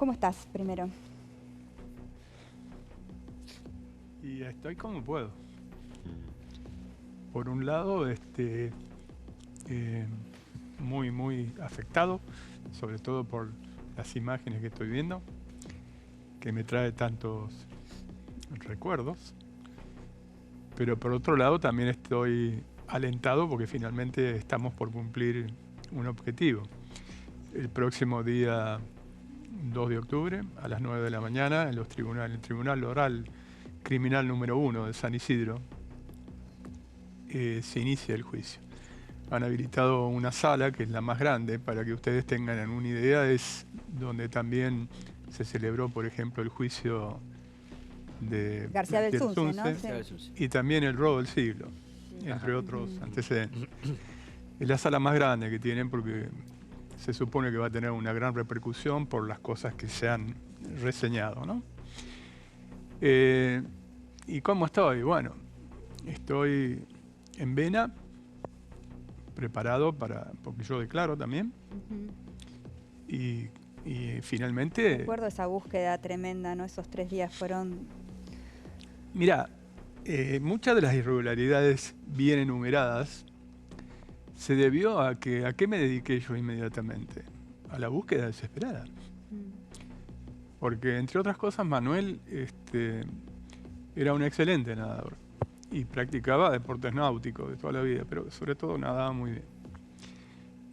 ¿Cómo estás primero? Y estoy como puedo. Por un lado, eh, muy afectado, sobre todo por las imágenes que estoy viendo, que me trae tantos recuerdos. Pero por otro lado, también estoy alentado porque finalmente estamos por cumplir un objetivo. El próximo día 2 de octubre, a las 9 de la mañana, en el Tribunal Oral Criminal número 1 de San Isidro, se inicia el juicio. Han habilitado una sala, que es la más grande, para que ustedes tengan una idea, es donde también se celebró, por ejemplo, el juicio de García Belsunce, ¿no? Sí. Y también el robo del siglo, entre otros antecedentes. Es la sala más grande que tienen porque se supone que va a tener una gran repercusión por las cosas que se han reseñado, ¿no? ¿Y cómo estoy? Bueno, estoy en vena, preparado porque yo declaro también. Y finalmente... Recuerdo esa búsqueda tremenda, ¿no? Esos 3 días fueron... Mirá, muchas de las irregularidades bien enumeradas se debió a qué me dediqué yo inmediatamente, a la búsqueda desesperada. Porque, entre otras cosas, Manuel era un excelente nadador y practicaba deportes náuticos de toda la vida, pero sobre todo nadaba muy bien.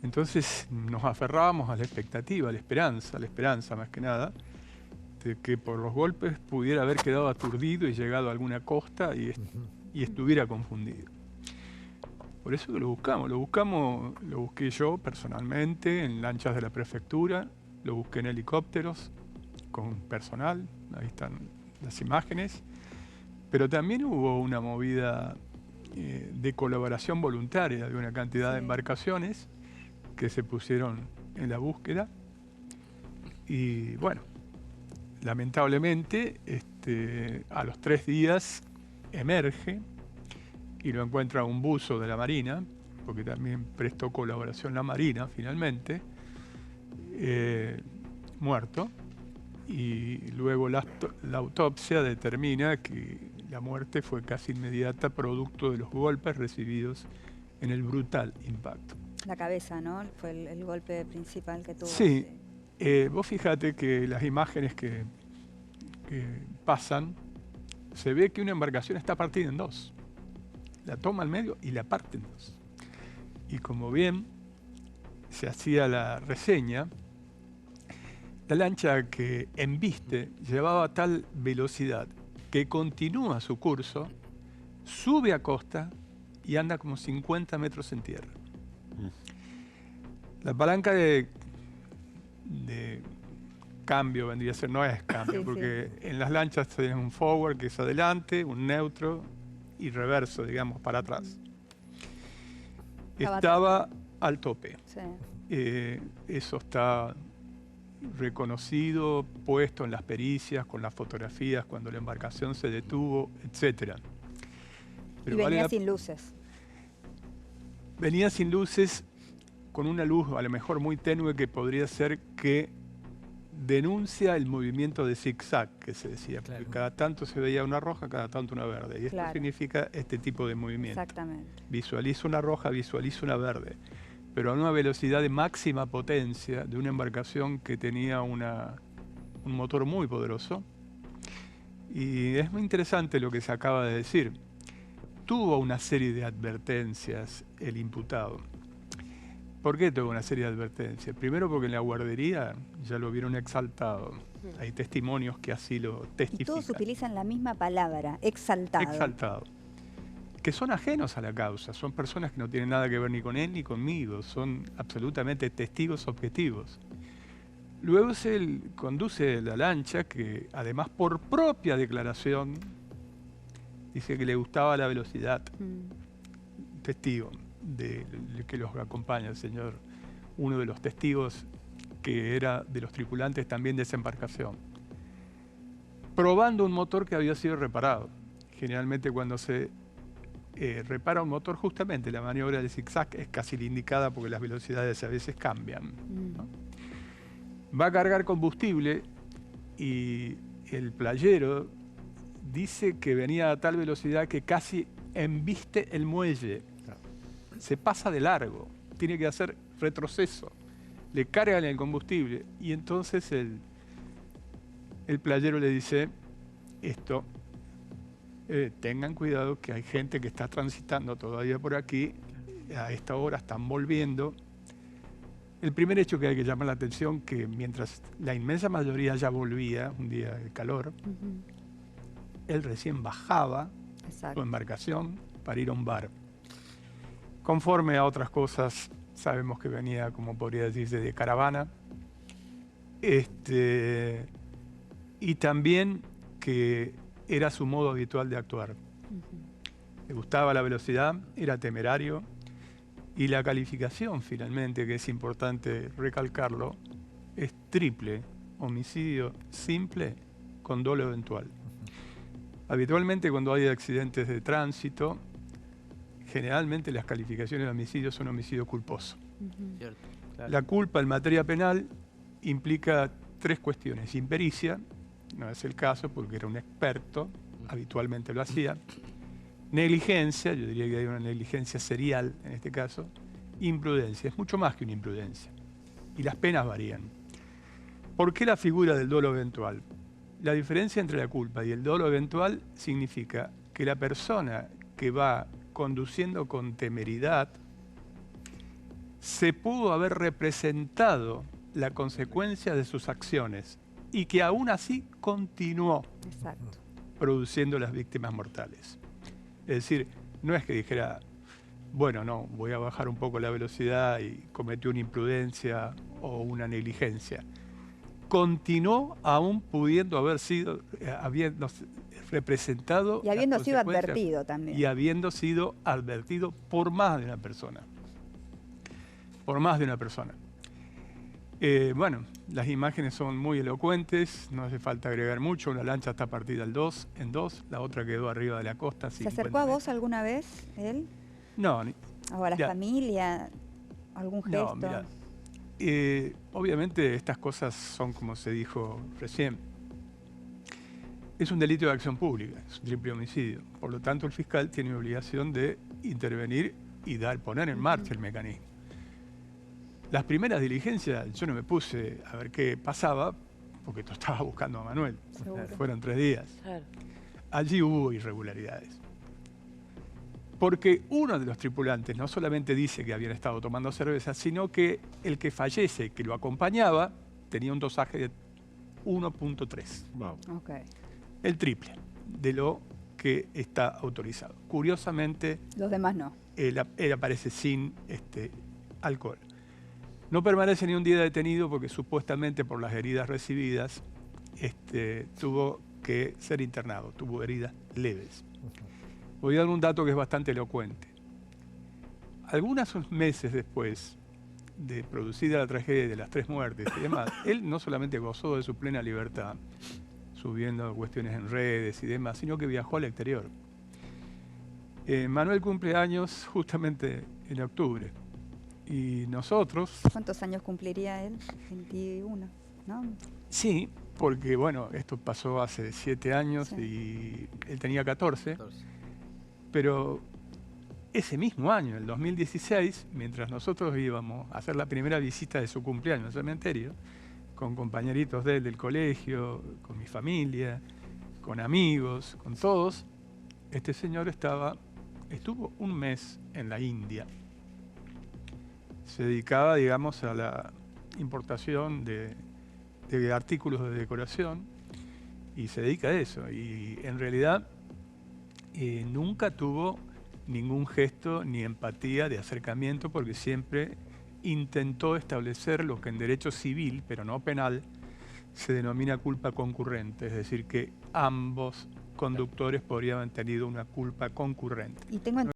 Entonces nos aferrábamos a la expectativa, a la esperanza más que nada, de que por los golpes pudiera haber quedado aturdido y llegado a alguna costa y estuviera confundido. Por eso que lo busqué yo personalmente en lanchas de la prefectura, lo busqué en helicópteros con personal, ahí están las imágenes, pero también hubo una movida de colaboración voluntaria de una cantidad de embarcaciones que se pusieron en la búsqueda y bueno, lamentablemente a los 3 días emerge y lo encuentra un buzo de la Marina, porque también prestó colaboración la Marina finalmente, muerto, y luego la autopsia determina que la muerte fue casi inmediata producto de los golpes recibidos en el brutal impacto. La cabeza, ¿no? Fue el golpe principal que tuvo. Sí, vos fíjate que las imágenes que pasan, se ve que una embarcación está partida en 2. La toma al medio y la parte en 2. Y como bien se hacía la reseña, la lancha que embiste llevaba tal velocidad que continúa su curso, sube a costa y anda como 50 metros en tierra. La palanca de cambio vendría a ser, no es cambio, porque en las lanchas tenés un forward que es adelante, un neutro y reverso, digamos, para atrás. Estaba al tope. Eso está reconocido, puesto en las pericias, con las fotografías, cuando la embarcación se detuvo, etc. Y venía sin luces. Venía sin luces, con una luz a lo mejor muy tenue que podría ser que denuncia el movimiento de zigzag que se decía, porque cada tanto se veía una roja, cada tanto una verde, y esto significa este tipo de movimiento. Exactamente. Visualiza una roja, visualiza una verde, pero a una velocidad de máxima potencia de una embarcación que tenía un motor muy poderoso. Y es muy interesante lo que se acaba de decir. Tuvo una serie de advertencias el imputado. ¿Por qué tuvo una serie de advertencias? Primero porque en la guardería ya lo vieron exaltado. Hay testimonios que así lo testifican. Y todos utilizan la misma palabra, exaltado. Exaltado. Que son ajenos a la causa, son personas que no tienen nada que ver ni con él ni conmigo, son absolutamente testigos objetivos. Luego se conduce la lancha que, además por propia declaración, dice que le gustaba la velocidad. Testigo que los acompaña, el señor, uno de los testigos que era de los tripulantes también de esa embarcación. Probando un motor que había sido reparado. Generalmente cuando se repara un motor, justamente la maniobra de zigzag es casi la indicada porque las velocidades a veces cambian, ¿no? Va a cargar combustible y el playero dice que venía a tal velocidad que casi embiste el muelle. Se pasa de largo, tiene que hacer retroceso, le cargan el combustible y entonces el playero le dice esto, tengan cuidado que hay gente que está transitando todavía por aquí, a esta hora están volviendo. El primer hecho que hay que llamar la atención, que mientras la inmensa mayoría ya volvía, un día de calor, él recién bajaba su embarcación para ir a un bar. Conforme a otras cosas, sabemos que venía, como podría decirse, de caravana. Y también que era su modo habitual de actuar. Le gustaba la velocidad, era temerario. Y la calificación, finalmente, que es importante recalcarlo, es triple: homicidio simple con dolo eventual. Habitualmente, cuando hay accidentes de tránsito, generalmente las calificaciones de homicidio son homicidio culposo. Cierto, claro. La culpa en materia penal implica tres cuestiones: impericia, no es el caso porque era un experto, habitualmente lo hacía; negligencia, yo diría que hay una negligencia serial en este caso; imprudencia, es mucho más que una imprudencia. Y las penas varían. ¿Por qué la figura del dolo eventual? La diferencia entre la culpa y el dolo eventual significa que la persona que va conduciendo con temeridad se pudo haber representado la consecuencia de sus acciones y que aún así continuó produciendo las víctimas mortales. Es decir, no es que dijera, bueno, no, voy a bajar un poco la velocidad y cometió una imprudencia o una negligencia. Continuó aún pudiendo haber sido, habiendo representado... Y habiendo sido advertido también. Y habiendo sido advertido por más de una persona. Por más de una persona. Bueno, las imágenes son muy elocuentes, no hace falta agregar mucho. Una lancha está partida en dos, la otra quedó arriba de la costa. ¿Se acercó a vos alguna vez él? No. ¿O a la familia? ¿Algún gesto? No, mirá, obviamente estas cosas son como se dijo recién. Es un delito de acción pública, es un triple homicidio. Por lo tanto, el fiscal tiene obligación de intervenir y poner en marcha el mecanismo. Las primeras diligencias, yo no me puse a ver qué pasaba, porque tú estabas buscando a Manuel. Fueron 3 días. Claro. Allí hubo irregularidades. Porque uno de los tripulantes no solamente dice que habían estado tomando cerveza, sino que el que fallece, que lo acompañaba, tenía un dosaje de 1.3. Wow. El triple de lo que está autorizado. Curiosamente, los demás no. Él aparece sin alcohol. No permanece ni un día detenido porque supuestamente por las heridas recibidas tuvo que ser internado, tuvo heridas leves. Voy a dar un dato que es bastante elocuente. Algunos meses después de producida la tragedia de las 3 muertes y demás, él no solamente gozó de su plena libertad, subiendo cuestiones en redes y demás, sino que viajó al exterior. Manuel cumple años justamente en octubre. Y nosotros... ¿Cuántos años cumpliría él? 21, ¿no? Sí, porque bueno, esto pasó hace 7 años y él tenía 14. Pero ese mismo año, el 2016, mientras nosotros íbamos a hacer la primera visita de su cumpleaños al cementerio, con compañeritos de él del colegio, con mi familia, con amigos, con todos, este señor estuvo un mes en la India. Se dedicaba, digamos, a la importación de artículos de decoración y se dedica a eso. Y en realidad nunca tuvo ningún gesto ni empatía de acercamiento porque siempre intentó establecer lo que en derecho civil, pero no penal, se denomina culpa concurrente, es decir, que ambos conductores podrían haber tenido una culpa concurrente. Y tengo